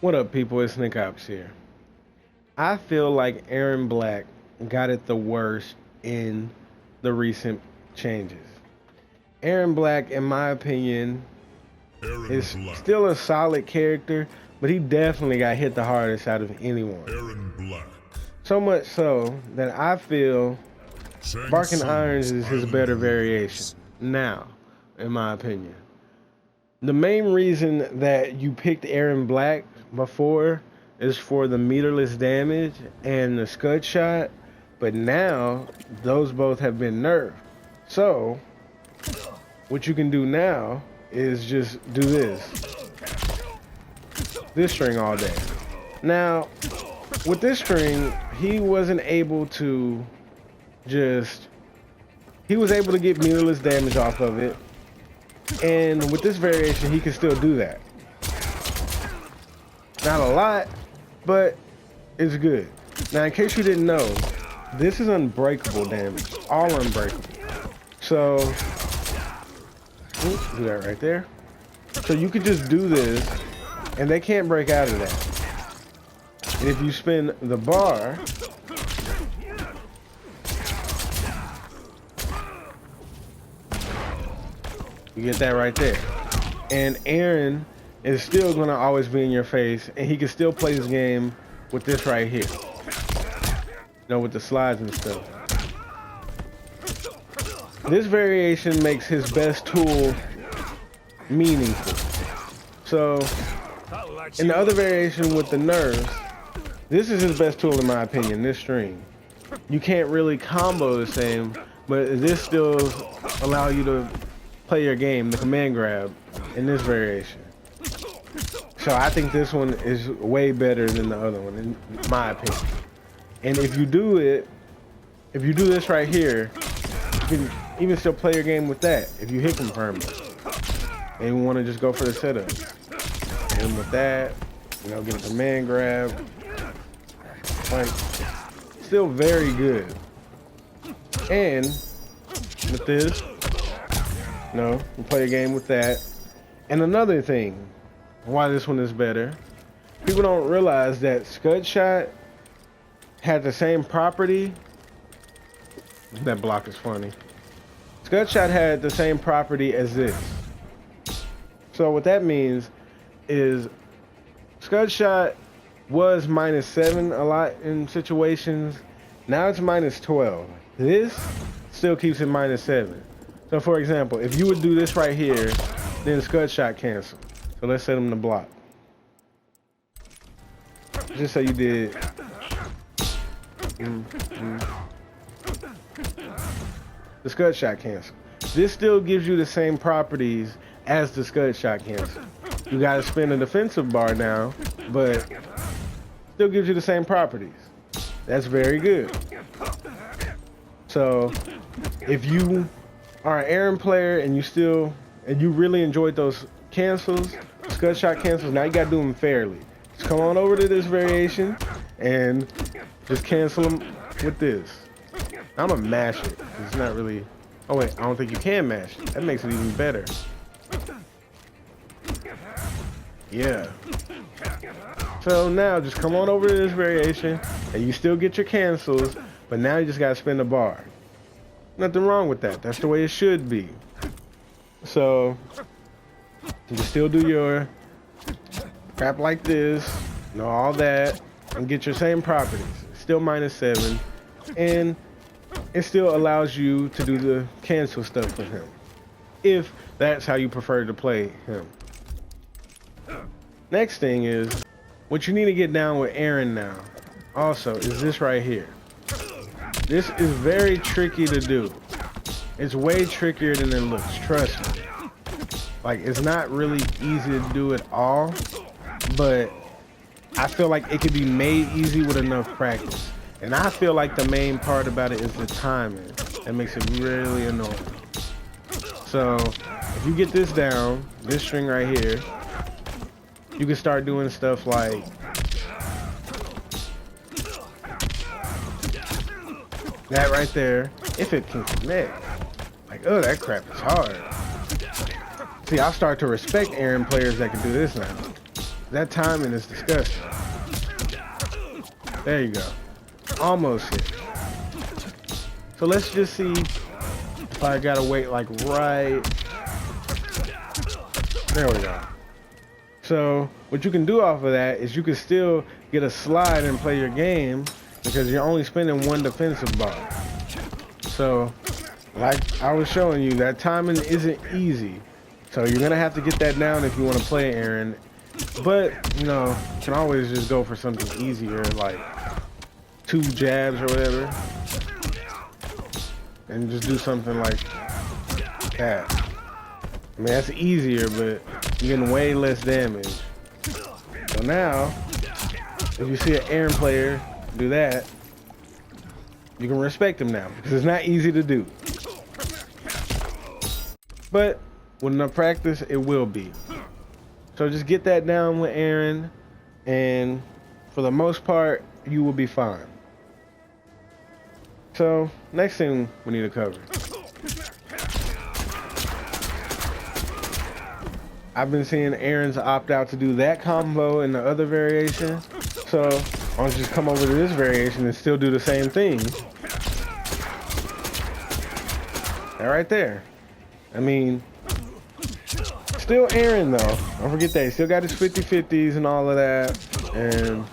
What up, people? It's Nickopz here. I feel like Aaron Black got it the worst in the recent changes. Aaron Black, in my opinion, is still a solid character, but he definitely got hit the hardest out of anyone. Aaron Black. So much so that I feel Barking Irons is his better variation now, in my opinion. The main reason that you picked Aaron Black before is for the meterless damage and the scud shot, but now those both have been nerfed. So what you can do now is just do this string all day. Now with this string, he wasn't able to he was able to get meterless damage off of it, and with this variation he can still do that. Not a lot, but it's good. Now, in case you didn't know, this is unbreakable damage, all unbreakable. So, do that right there. So you could just do this, and they can't break out of that. And if you spin the bar, you get that right there. And Aaron is still gonna always be in your face, and he can still play his game with this right here. You know, with the slides and stuff. This variation makes his best tool meaningful. So, in the other variation with the nerves, this is his best tool in my opinion, this string. You can't really combo the same, but this still allow you to play your game, the command grab, in this variation. So I think this one is way better than the other one, in my opinion. And if you do this right here, you can even still play your game with that if you hit confirm it. And you want to just go for the setup. And with that, you know, get a command grab. Like, still very good. And with this, you play a game with that. And another thing, why this one is better, people don't realize that scud shot had the same property. That block is funny. Scud shot had the same property as this. So what that means is scud shot was -7 a lot in situations. Now it's -12. This still keeps it -7. So for example, if you would do this right here, then scud shot cancel. So let's set him to block. Just say you did. The scud shot cancel. This still gives you the same properties as the scud shot cancel. You gotta spin a defensive bar now, but still gives you the same properties. That's very good. So if you are an Aaron player and you really enjoyed those cancels, scud shot cancels, now you gotta do them fairly. Just come on over to this variation and just cancel them with this. I'm gonna mash it. It's not really. Oh wait, I don't think you can mash it. That makes it even better. Yeah. So now just come on over to this variation and you still get your cancels, but now you just gotta spin the bar. Nothing wrong with that. That's the way it should be. So you can still do your crap like this, all that, and get your same properties. Still -7, and it still allows you to do the cancel stuff with him, if that's how you prefer to play him. Next thing is, what you need to get down with Aaron now, also, is this right here. This is very tricky to do. It's way trickier than it looks, trust me. Like, it's not really easy to do at all, but I feel like it could be made easy with enough practice. And I feel like the main part about it is the timing. That makes it really annoying. So if you get this down, this string right here, you can start doing stuff like that right there, if it can connect. Like, oh, that crap is hard. See, I start to respect Aaron players that can do this now. that timing is disgusting. There you go. Almost hit. So let's just see if I gotta wait like right. There we go. So what you can do off of that is you can still get a slide and play your game because you're only spending one defensive bar. So like I was showing you, that timing isn't easy. So you're gonna have to get that down if you want to play ERRON. But you know, you can always just go for something easier like 2 jabs or whatever. And just do something like that. I mean, that's easier, but you're getting way less damage. So now, if you see an ERRON player do that, you can respect him now, because it's not easy to do. But with enough practice, it will be. So just get that down with ERRON, and for the most part, you will be fine. So, next thing we need to cover. I've been seeing ERRONs opt out to do that combo in the other variation. So, I want to just come over to this variation and still do the same thing. That right there. I mean, still ERRON though. Don't forget that. He still got his 50-50s and all of that. And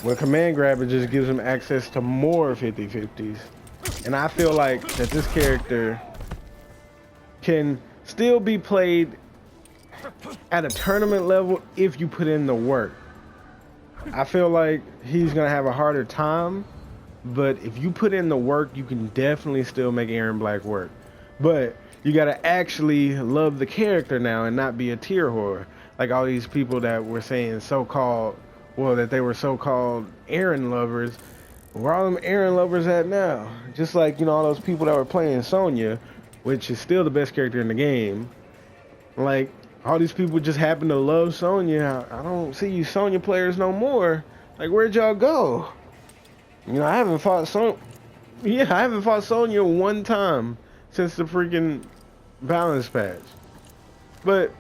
with command grab, it just gives him access to more 50-50s. And I feel like that this character can still be played at a tournament level if you put in the work. I feel like he's gonna have a harder time, but if you put in the work, you can definitely still make ERRON Black work. But you gotta actually love the character now and not be a tier whore. Like all these people that were saying so-called, well, that they were so-called ERRON lovers. Where are all them ERRON lovers at now? Just like, you know, all those people that were playing Sonya, which is still the best character in the game. Like, all these people just happen to love Sonya. I don't see you Sonya players no more. Like, where'd y'all go? You know, I haven't fought Sonya one time since the freaking balance patch. But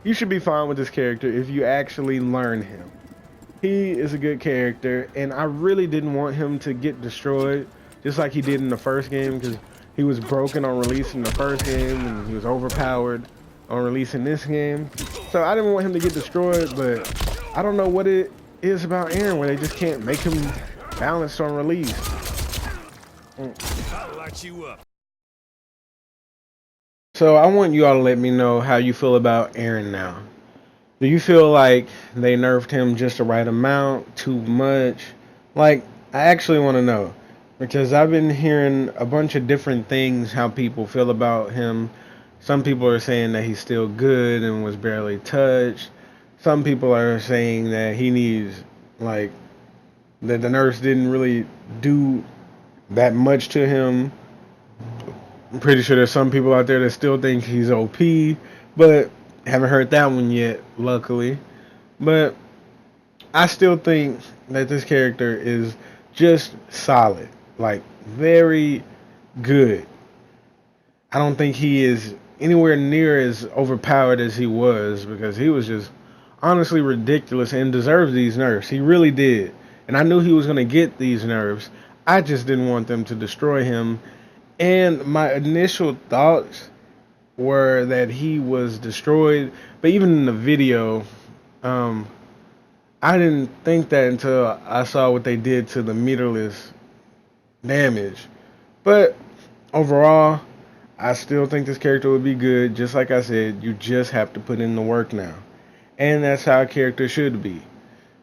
you should be fine with this character if you actually learn him. He is a good character, and I really didn't want him to get destroyed, just like he did in the first game, because he was broken on releasing the first game, and he was overpowered on releasing this game. So I didn't want him to get destroyed, but I don't know what it is about ERRON where they just can't make him balanced on release. I'll light you up. So I want you all to let me know how you feel about ERRON now. Do you feel like they nerfed him just the right amount, too much? Like, I actually want to know, because I've been hearing a bunch of different things how people feel about him. Some people are saying that he's still good and was barely touched. Some people are saying that he needs, like, that the nerfs didn't really do that much to him. I'm pretty sure there's some people out there that still think he's OP, but haven't heard that one yet, luckily. But I still think that this character is just solid, like very good. I don't think he is anywhere near as overpowered as he was, because he was just honestly ridiculous and deserves these nerfs. He really did. And I knew he was going to get these nerfs. I just didn't want them to destroy him. And my initial thoughts were that he was destroyed, but even in the video, I didn't think that until I saw what they did to the meterless damage. But overall, I still think this character would be good. Just like I said, you just have to put in the work now, and that's how a character should be.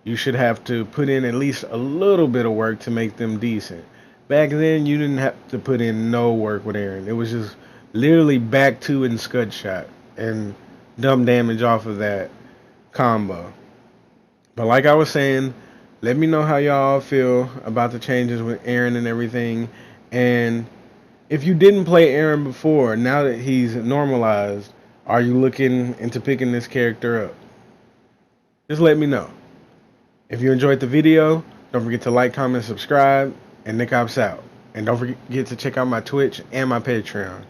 You should have to put in at least a little bit of work to make them decent. Back then, you didn't have to put in no work with ERRON. It was just literally back 2 and scud shot and dumb damage off of that combo. But like I was saying, let me know how y'all feel about the changes with ERRON and everything. And if you didn't play ERRON before, now that he's normalized, are you looking into picking this character up? Just let me know. If you enjoyed the video, don't forget to like, comment, subscribe, and Nickopz out. And don't forget to check out my Twitch and my Patreon.